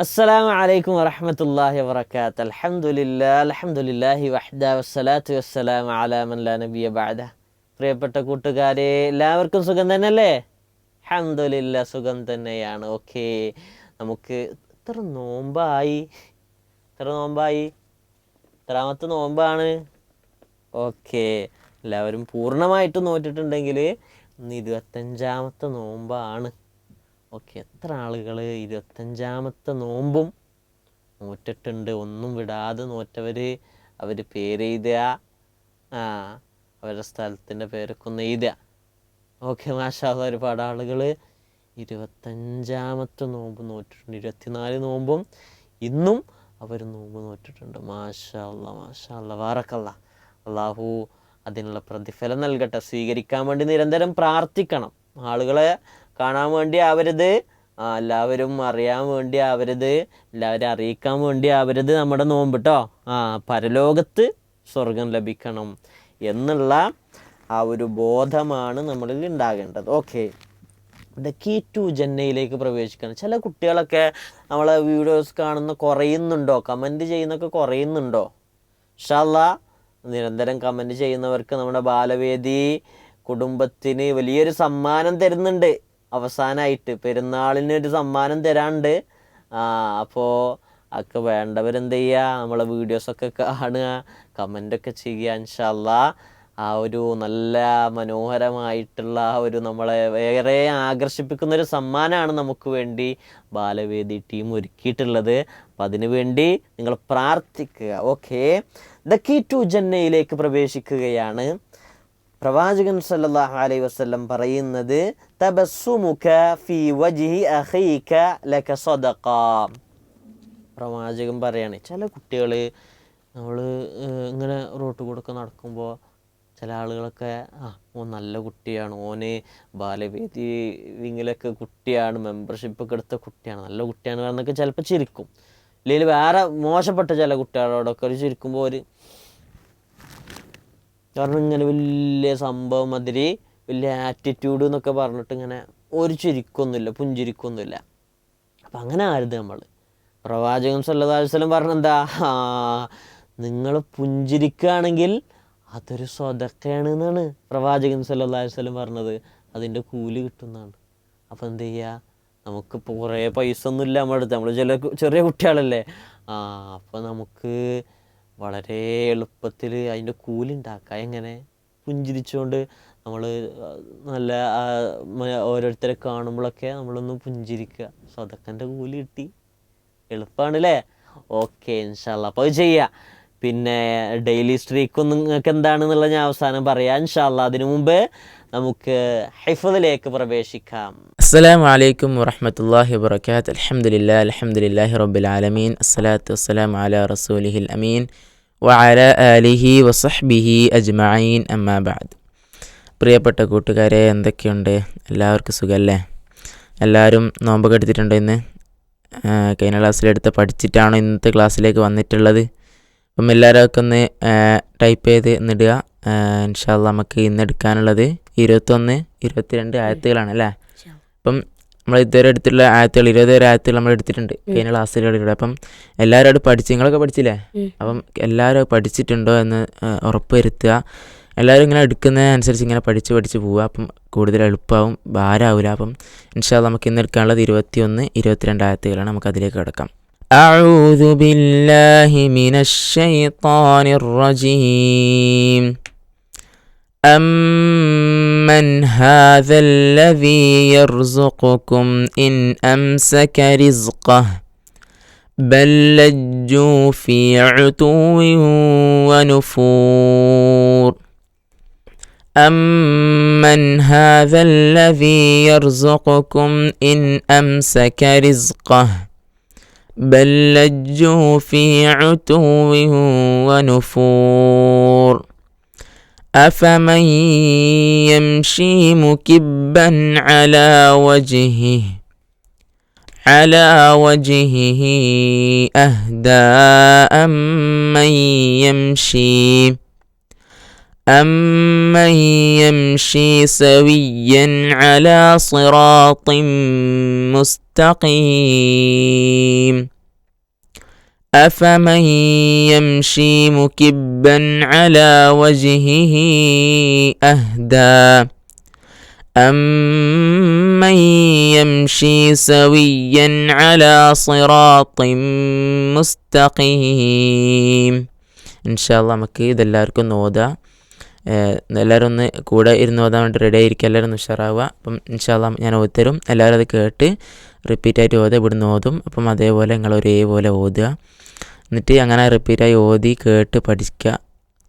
അസ്സലാമു അലൈക്കും വറഹ്മത്തുള്ളാഹി വബറകാതുഹു. അൽഹംദുലില്ലാഹി വഹ്ദ വസ്സലാത്തു വസ്സലാമു അലാ മൻ ലാ നബിയ ബഅദ. പ്രിയപ്പെട്ട കൂട്ടുകാരെ, എല്ലാവർക്കും സുഖം തന്നെയല്ലേ? അൽഹംദുലില്ലാ, സുഖം തന്നെയാണ്. ഓക്കെ, നമുക്ക് എത്ര നോമ്പായി? എത്രാമത്തെ നോമ്പാണ്? ഓക്കെ, എല്ലാവരും പൂർണ്ണമായിട്ട് നോറ്റിട്ടുണ്ടെങ്കിൽ ഇന്ന് 25ാമത്തെ നോമ്പാണ്. ഓക്കെ, എത്ര ആളുകൾ 25ാമത്തെ നോമ്പും നോറ്റിട്ടുണ്ട്? ഒന്നും വിടാതെ നോറ്റവർ അവർ പേരെഴുതുക, അവരുടെ സ്ഥലത്തിൻ്റെ പേരൊക്കെ ഒന്ന് എഴുതുക. ഓക്കെ, മാഷാ അല്ലാഹ്, ഒരുപാട് ആളുകൾ 25ാമത്തെ നോമ്പ് നോറ്റിട്ടുണ്ട്. 24 നോമ്പും ഇന്നും അവർ നോമ്പ് നോറ്റിട്ടുണ്ട്. മാഷാ അല്ലാഹ്, ബാറക്കല്ലാഹ്. അള്ളാഹു അതിനുള്ള പ്രതിഫലം നൽകട്ടെ. സ്വീകരിക്കാൻ വേണ്ടി നിരന്തരം പ്രാർത്ഥിക്കണം. ആളുകളെ കാണാൻ വേണ്ടി ആവരുത്, എല്ലാവരും അറിയാൻ വേണ്ടി ആവരുത്, എല്ലാവരും അറിയിക്കാൻ വേണ്ടി ആവരുത് നമ്മുടെ നോമ്പ് കേട്ടോ. പരലോകത്ത് സ്വർഗം ലഭിക്കണം എന്നുള്ള ആ ഒരു ബോധമാണ് നമ്മളിൽ ഉണ്ടാകേണ്ടത്. ഓക്കെ, ദ കീ ടു ജന്നയിലേക്ക് പ്രവേശിക്കണം. ചില കുട്ടികളൊക്കെ നമ്മളെ വീഡിയോസ് കാണുന്ന കുറയുന്നുണ്ടോ? കമൻറ്റ് ചെയ്യുന്നൊക്കെ കുറയുന്നുണ്ടോ? ഇൻഷാ അല്ലാഹ് നിരന്തരം കമൻറ്റ് ചെയ്യുന്നവർക്ക് നമ്മുടെ ബാലവേദി കുടുംബത്തിന് വലിയൊരു സമ്മാനം തരുന്നുണ്ട്. അവസാനമായിട്ട് പെരുന്നാളിന് ഒരു സമ്മാനം തരാണ്ട്. അപ്പോൾ ഒക്കെ വേണ്ടവരെന്ത് ചെയ്യുക, നമ്മളെ വീഡിയോസൊക്കെ കാണുക, കമൻ്റൊക്കെ ചെയ്യുക. ഇൻഷാ അല്ലാഹ് ആ ഒരു നല്ല മനോഹരമായിട്ടുള്ള ഒരു നമ്മളെ വേറെ ആകർഷിപ്പിക്കുന്നൊരു സമ്മാനമാണ് നമുക്ക് വേണ്ടി ബാലവേദി ടീം ഒരുക്കിയിട്ടുള്ളത്. അപ്പം അതിനു വേണ്ടി നിങ്ങൾ പ്രാർത്ഥിക്കുക. ഓക്കെ, ദ കീ ടു ജന്നയിലേക്ക് പ്രവേശിക്കുകയാണ്. പ്രവാചകൻ സല്ലല്ലാഹു അലൈഹി വസല്ലം പറയുന്നത്, തബസ്സുമുക ഫീ വജ്ഹി അഖീക ലക സദഖ. പ്രവാചകൻ പറയാണ്, ചില കുട്ടികൾ നമ്മൾ ഇങ്ങനെ റോട്ട് കൂടെ നടക്കുമ്പോൾ ചില ആളുകളൊക്കെ ഓൻ നല്ല കുട്ടിയാണ്, ഓന് ബാലവേദി വിങ്ങിലൊക്കെ കുട്ടിയാണ്, മെമ്പർഷിപ്പൊക്കെ എടുത്ത കുട്ടിയാണ്, നല്ല കുട്ടിയാണ് എന്നൊക്കെ ചിലപ്പോൾ ചിരിക്കും. ഇല്ലെങ്കിൽ വേറെ മോശപ്പെട്ട ചില കുട്ടികളോടൊക്കെ ഒരു ചിരിക്കുമ്പോൾ ഒരു കാരണം ഇങ്ങനെ വലിയ സംഭവം മാതിരി വലിയ ആറ്റിറ്റ്യൂഡ് എന്നൊക്കെ പറഞ്ഞിട്ട് ഇങ്ങനെ ഒരു ചിരിക്കൊന്നുമില്ല, പുഞ്ചിരിക്കൊന്നുമില്ല. അപ്പം അങ്ങനെ ആരുത് നമ്മൾ. പ്രവാചകൻ സല്ലല്ലാഹു അലൈഹി വസല്ലം പറഞ്ഞെന്താ, നിങ്ങൾ പുഞ്ചിരിക്കുകയാണെങ്കിൽ അതൊരു സ്വതക്കയാണ് എന്നാണ് പ്രവാചകൻ സല്ലല്ലാഹു അലൈഹി വസല്ലം പറഞ്ഞത്. അതിൻ്റെ കൂലി കിട്ടുന്നതാണ്. അപ്പോൾ എന്ത് ചെയ്യുക, നമുക്കിപ്പോൾ കുറേ പൈസ ഒന്നുമില്ല നമ്മുടെ അടുത്ത്, നമ്മൾ ചെറിയ കുട്ടികളല്ലേ. അപ്പോൾ നമുക്ക് വളരെ എളുപ്പത്തിൽ അതിൻ്റെ കൂലി ഉണ്ടാക്കാം. എങ്ങനെ? പുഞ്ചിരിച്ചുകൊണ്ട് നമ്മൾ നല്ല ഓരോരുത്തരെ കാണുമ്പോഴൊക്കെ നമ്മളൊന്ന് പുഞ്ചിരിക്കുക, സ്വതക്കൻ്റെ കൂലി കിട്ടി. എളുപ്പമാണല്ലേ? ഓക്കെ, ഇൻഷാ അല്ലാഹ് അപ്പോൾ അത് ചെയ്യുക. പിന്നെ ഡെയിലി സ്ട്രീക്കൊന്നും നിങ്ങൾക്ക് എന്താണെന്നുള്ളത് ഞാൻ അവസാനം പറയാം ഇൻഷാ അല്ലാഹ്. അതിനു മുമ്പ് നമുക്ക് ഹിഫ്ളിലേക്ക് പ്രവേശിക്കാം. അസ്സലാമു അലൈക്കും വറഹ്മത്തുള്ളാഹി വബറകാതുഹു. അൽഹംദുലില്ലാഹി റബ്ബിൽ ആലമീൻ. അസ്സലാത്തു വസ്സലാമു അലാ റസൂലിഹിൽ അമീൻ വഅലാ ആലിഹി വസഹ്ബിഹി അജ്മഈൻ, അമ്മാ ബഅദ്. പ്രിയപ്പെട്ട കൂട്ടുകാരെ, എന്തൊക്കെയുണ്ട്? എല്ലാവർക്കും സുഖമല്ലേ? എല്ലാവരും നോമ്പൊക്കെ എടുത്തിട്ടുണ്ടോ? ഇന്ന് കഴിഞ്ഞ ക്ലാസ്സിലെടുത്ത് പഠിച്ചിട്ടാണോ ഇന്നത്തെ ക്ലാസ്സിലേക്ക് വന്നിട്ടുള്ളത്? അപ്പം എല്ലാവരും ഒന്ന് ടൈപ്പ് ചെയ്ത് ഇന്നിടുക. ഇൻഷാ അല്ലാഹ് നമുക്ക് ഇന്ന് എടുക്കാനുള്ളത് 21, 22 ആയത്തുകളാണ് അല്ലേ? അപ്പം നമ്മൾ ഇതുവരെ എടുത്തിട്ടുള്ള ആയത്തുകൾ 20 ആയത്തുകൾ നമ്മൾ എടുത്തിട്ടുണ്ട് കഴിഞ്ഞ ക്ലാസ്സിലൂടെ. അപ്പം എല്ലാവരും അത് പഠിച്ച്, നിങ്ങളൊക്കെ പഠിച്ചില്ലേ? അപ്പം എല്ലാവരും പഠിച്ചിട്ടുണ്ടോ എന്ന് ഉറപ്പ് വരുത്തുക. എല്ലാവരും ഇങ്ങനെ എടുക്കുന്നതിനനുസരിച്ച് ഇങ്ങനെ പഠിച്ച് പോവുക. അപ്പം കൂടുതൽ എളുപ്പമാവും, ഭാരമാവില്ല. അപ്പം ഇൻഷാ അല്ലാഹ് നമുക്ക് ഇന്ന് എടുക്കാനുള്ളത് 21, 22 ആയത്തുകളാണ്. നമുക്ക് അതിലേക്ക് കിടക്കാം. അഊദു ബില്ലാഹി മിനശ് ശൈത്വാനിർ റജീം. أمن هذا الذي يرزقكم إن أمسك رزقه بل لجوا في عتو ونفور. أمن هذا الذي يرزقكم إن أمسك رزقه بل لجوا في عتو ونفور. أفمن يمشي مكبا على وجهه أهدى أمن يمشي سويا على صراط مستقيم. مستقيم أفمن يمشي مكبا على وجهه أهدى أمن يمشي سويا على صراط مستقيم. ഇൻഷാല്ലാ നമുക്ക് ഇതെല്ലാവർക്കും ഒന്ന് ഓതാം. എല്ലാവരും ഒന്ന് കൂടെ ഇരുന്ന് ഓതാൻ വേണ്ടി റെഡി ആയിരിക്കും. എല്ലാവരും ഒന്ന് ഉഷാറാവുക. അപ്പം ഇൻഷാല്ലാ ഞാൻ ഓതിത്തരും. എല്ലാവരും അത് കേട്ട് റിപ്പീറ്റായിട്ട് ഓതുക. ഇവിടുന്ന് ഓതും. അപ്പം അതേപോലെ നിങ്ങൾ ഒരേപോലെ ഓതുക. എന്നിട്ട് അങ്ങനെ റിപ്പീറ്റായി ഓതി കേട്ട് പഠിക്കുക.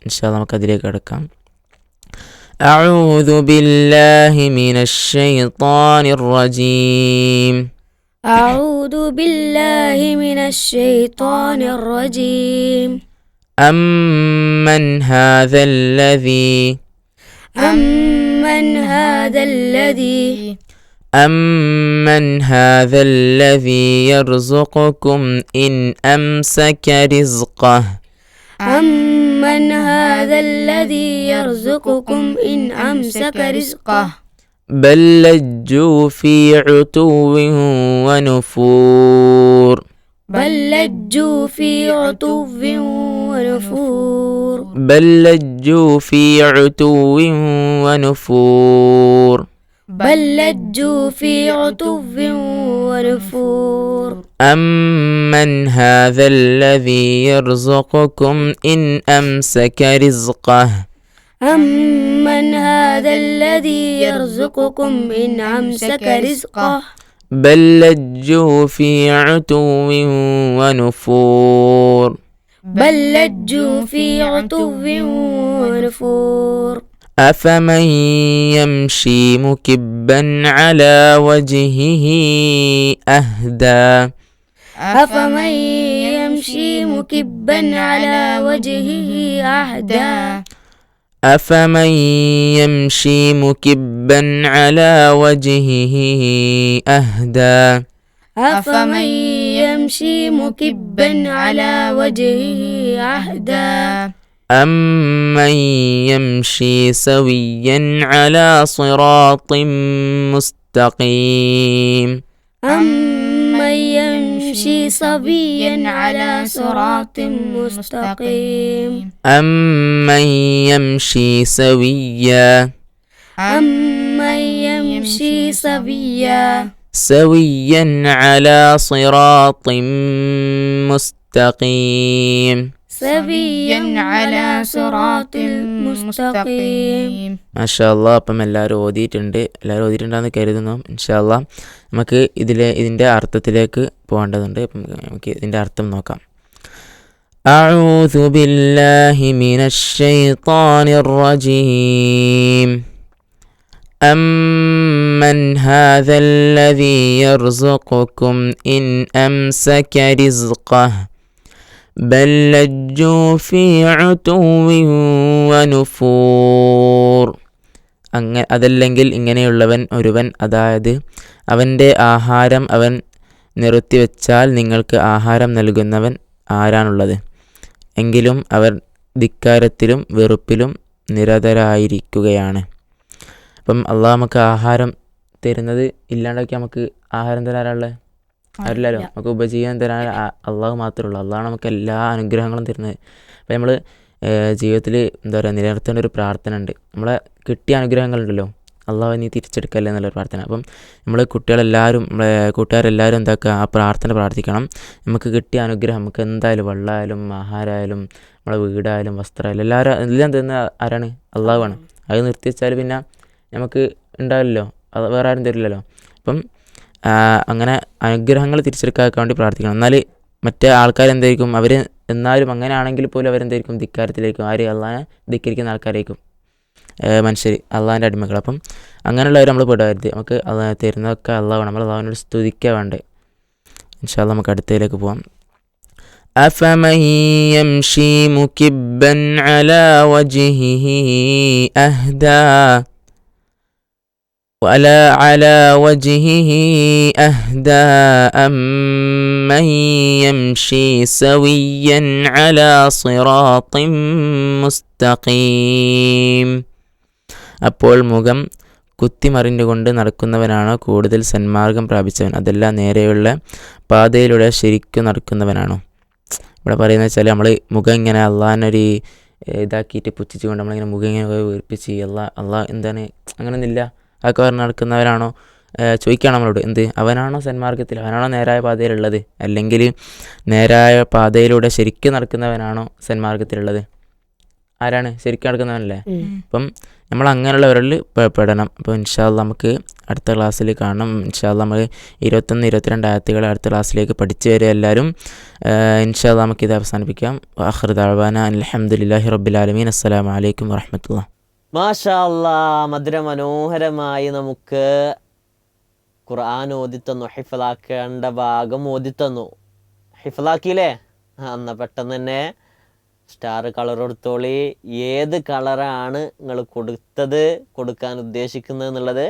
ഇൻഷാല്ലാ നമുക്കതിലേക്ക് കിടക്കാം. أعوذ بالله من الشيطان الرجيم. أعوذ بالله من الشيطان الرجيم. أمن هذا الذي أمن هذا الذي أمن هذا الذي يرزقكم إن أمسك رزقه أمن هذا الذي يرزقكم إن أمسك رزقه بل لجوا في عتو ونفور بل لجوا في عتو ونفور بل لجوا في عتو ونفور بل لجوا في عتو ونفور أمن هذا الذي يرزقكم إن أمسك رزقه أمن هذا الذي يرزقكم إن أمسك رزقه بل لجوا في عتو ونفور بل لجوا في عتو ونفور أفمن يمشي مكبا على وجهه أهدى أفمن يمشي مكبا على وجهه أهدى أفمن يمشي مكبا على وجهه أهدى أفمن يمشي مكبا على وجهه أهدى أمن يمشي سويا على صراط مستقيم أمن يمشي سويا على صراط مستقيم أمن يمشي سويا أمن يمشي سويا على صراط مستقيم سويا على صراط المستقيم. മാഷാ അല്ലാ. അപ്പം എല്ലാവരും ഓതിയിട്ടുണ്ടാന്ന് കരുതുന്നു. ഇൻഷാ അല്ലാ നമുക്ക് ഇതിൻ്റെ അർത്ഥത്തിലേക്ക് പോകേണ്ടതുണ്ട്. അപ്പം നമുക്ക് ഇതിൻ്റെ അർത്ഥം നോക്കാം. أعوذ بالله من الشيطان الرجيم. أمن هذا الذي يرزقكم إن أمسك رزقه بل لجوا في عتو ونفور. അതല്ലെങ്കിൽ ഇങ്ങനെയുള്ളവൻ ഒരുവൻ, അതായത് അവൻ്റെ ആഹാരം അവൻ നിർത്തിവെച്ചാൽ നിങ്ങൾക്ക് ആഹാരം നൽകുന്നവൻ ആരാണുള്ളത്? എങ്കിലും അവർ ധിക്കാരത്തിലും വെറുപ്പിലും നിരതരായിരിക്കുകയാണ്. അപ്പം അള്ളാഹ് നമുക്ക് ആഹാരം തരുന്നത് ഇല്ലാണ്ടാക്കി നമുക്ക് ആഹാരം തരാറുള്ളത് ആരില്ലല്ലോ. നമുക്ക് ഉപജീവനം തരാൻ അള്ളാഹു മാത്രമേ ഉള്ളൂ. അള്ളാഹ് നമുക്ക് എല്ലാ അനുഗ്രഹങ്ങളും തരുന്നത്. അപ്പം നമ്മൾ ജീവിതത്തിൽ എന്താ പറയുക നിലനിർത്തേണ്ട ഒരു പ്രാർത്ഥന ഉണ്ട്. നമ്മളെ കിട്ടിയ അനുഗ്രഹങ്ങളുണ്ടല്ലോ, അള്ളാഹു നീ തിരിച്ചെടുക്കല്ലേ എന്നുള്ളൊരു പ്രാർത്ഥന. അപ്പം നമ്മൾ കുട്ടികളെല്ലാവരും നമ്മളെ കൂട്ടുകാരെല്ലാവരും എന്താക്കുക, ആ പ്രാർത്ഥന പ്രാർത്ഥിക്കണം. നമുക്ക് കിട്ടിയ അനുഗ്രഹം നമുക്ക് എന്തായാലും വെള്ളമായാലും ആഹാരമായാലും നമ്മളെ വീടായാലും വസ്ത്രമായാലും എല്ലാം തരുന്ന ആരാണ്? അള്ളാഹുവാണ്. അത് നിർത്തിവെച്ചാൽ പിന്നെ നമുക്ക് ഉണ്ടാവില്ലല്ലോ, അത് വേറെ ആരും തരില്ലല്ലോ. അപ്പം അങ്ങനെ അനുഗ്രഹങ്ങൾ തിരിച്ചെടുക്കാൻ വേണ്ടി പ്രാർത്ഥിക്കണം. എന്നാൽ മറ്റേ ആൾക്കാരെന്തായിരിക്കും, അവർ എന്നാലും അങ്ങനെ ആണെങ്കിൽ പോലും അവരെന്തായിരിക്കും ധിക്കാരത്തിലേക്കും, ആര് അള്ളാഹിനെ ധിക്കരിക്കുന്ന ആൾക്കാരായിരിക്കും മനുഷ്യർ, അള്ളാഹിൻ്റെ അടിമകൾ. അപ്പം അങ്ങനെയുള്ളവർ നമ്മൾ പെടരുത്. നമുക്ക് അള്ളാഹ് തരുന്നതൊക്കെ അള്ളാഹാണ്. നമ്മൾ അള്ളാഹിനോട് സ്തുതിക്കുക വേണ്ടേ. ഇൻഷാ അല്ലാഹ് നമുക്ക് അടുത്തതിലേക്ക് പോവാം. أفمن يمشي مكبا على وجهه أهدى ولا على وجهه أهدى أمن يمشي سويا على صراط مستقيم. അപ്പോൾ മുഖം കുത്തിമറിഞ്ഞുകൊണ്ട് നടക്കുന്നവനാണോ കൂടുതൽ സന്മാർഗം പ്രാപിച്ചവൻ, അതല്ല നേരെയുള്ള പാതയിലൂടെ ശരിക്കും നടക്കുന്നവനാണോ? ഇവിടെ പറയുന്നത് വെച്ചാൽ നമ്മൾ മുഖം ഇങ്ങനെ അള്ളാഹിനൊരു ഇതാക്കിയിട്ട് പുച്ഛിച്ചുകൊണ്ട് നമ്മളിങ്ങനെ മുഖം ഇങ്ങനെ വീർപ്പിച്ച് അള്ളാഹ് എന്താണ് അങ്ങനെയൊന്നുമില്ല അതൊക്കെ പറഞ്ഞ് നടക്കുന്നവരാണോ ചോദിക്കുകയാണ് നമ്മളോട്. എന്ത് അവനാണോ സന്മാർഗത്തിൽ, അവനാണോ നേരായ പാതയിലുള്ളത്, അല്ലെങ്കിൽ നേരായ പാതയിലൂടെ ശരിക്കും നടക്കുന്നവനാണോ സന്മാർഗത്തിലുള്ളത്? ആരാണ് ശരിക്കും നടക്കുന്നവനല്ലേ? അപ്പം നമ്മൾ അങ്ങനെയുള്ളവരിൽ പെടണം. അപ്പോൾ ഇൻഷാ അല്ലാഹ് നമുക്ക് അടുത്ത ക്ലാസ്സിൽ കാണണം. ഇൻഷാ അല്ലാഹ് നമ്മൾ 21-22 ആയത്തുകൾ അടുത്ത ക്ലാസ്സിലേക്ക് പഠിച്ചു വരിക എല്ലാവരും. ഇൻഷാ അല്ലാഹ് നമുക്കിത് അവസാനിപ്പിക്കാം. ആഖിറു ദഅ്വാന അൽഹംദുലില്ലാഹി റബ്ബിൽ ആലമീൻ. അസ്സലാമു അലൈക്കും വറഹ്മത്തുള്ളാഹി. മാഷാ അല്ലാഹ്, മധുരമനോഹരമായി നമുക്ക് ഖുർആൻ ഓതിത്തന്നു, ഹിഫ്ളാക്കേണ്ട ഭാഗം ഓതിത്തന്നു. ഹിഫ്ളാക്കിയില്ലേ? എന്നാൽ പെട്ടെന്ന് തന്നെ സ്റ്റാർ കളർ കൊടുത്തോളി. ഏത് കളറാണ് നിങ്ങൾ കൊടുക്കാൻ ഉദ്ദേശിക്കുന്നത് എന്നുള്ളത്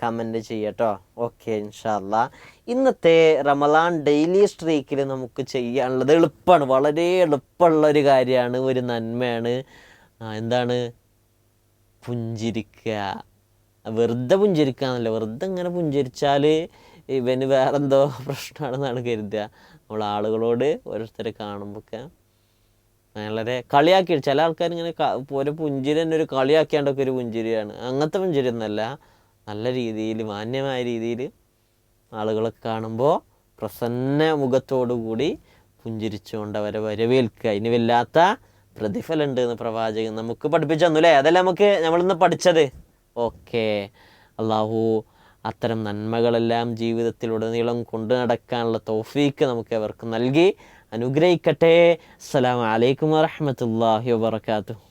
കമൻറ്റ് ചെയ്യട്ടോ. ഓക്കെ, ഇൻഷാ അല്ലാഹ്. ഇന്നത്തെ റമളാൻ ഡെയിലി സ്ട്രീക്കിൽ നമുക്ക് ചെയ്യാനുള്ളത് എളുപ്പമാണ്, വളരെ എളുപ്പമുള്ളൊരു കാര്യമാണ്, ഒരു നന്മയാണ്. എന്താണ്? പുഞ്ചിരിക്കുക. വെറുതെ പുഞ്ചിരിക്കാന്നല്ല, വെറുതെ ഇങ്ങനെ പുഞ്ചിരിച്ചാൽ ഇവന് വേറെന്തോ പ്രശ്നമാണെന്നാണ് കരുതുക. നമ്മൾ ആളുകളോട് ഓരോരുത്തരെ കാണുമ്പോഴൊക്കെ വളരെ കളിയാക്കി, ചില ആൾക്കാർ ഇങ്ങനെ ഒരു പുഞ്ചിരി തന്നെ ഒരു കളിയാക്കിയാണ്ടൊക്കെ ഒരു പുഞ്ചിരിയാണ്. അങ്ങനത്തെ പുഞ്ചിരി ഒന്നല്ല, നല്ല രീതിയിൽ മാന്യമായ രീതിയിൽ ആളുകളൊക്കെ കാണുമ്പോൾ പ്രസന്ന മുഖത്തോടുകൂടി പുഞ്ചിരിച്ചുകൊണ്ട് അവരെ വരവേൽക്കുക. ഇനി വല്ലാത്ത പ്രതിഫലമുണ്ട് എന്ന് പ്രവാചകൻ നമുക്ക് പഠിപ്പിച്ചു തന്നു അല്ലേ? അതല്ല നമ്മളിന്ന് പഠിച്ചത്. ഓക്കെ, അള്ളാഹു അത്തരം നന്മകളെല്ലാം ജീവിതത്തിലുടനീളം കൊണ്ടു നടക്കാനുള്ള തൗഫീക്ക് നമുക്ക് അവർക്ക് നൽകി അനുഗ്രഹിക്കട്ടെ. അസ്സലാമു അലൈക്കും വറഹ്മത്തുള്ളാഹി വബറകാതുഹു.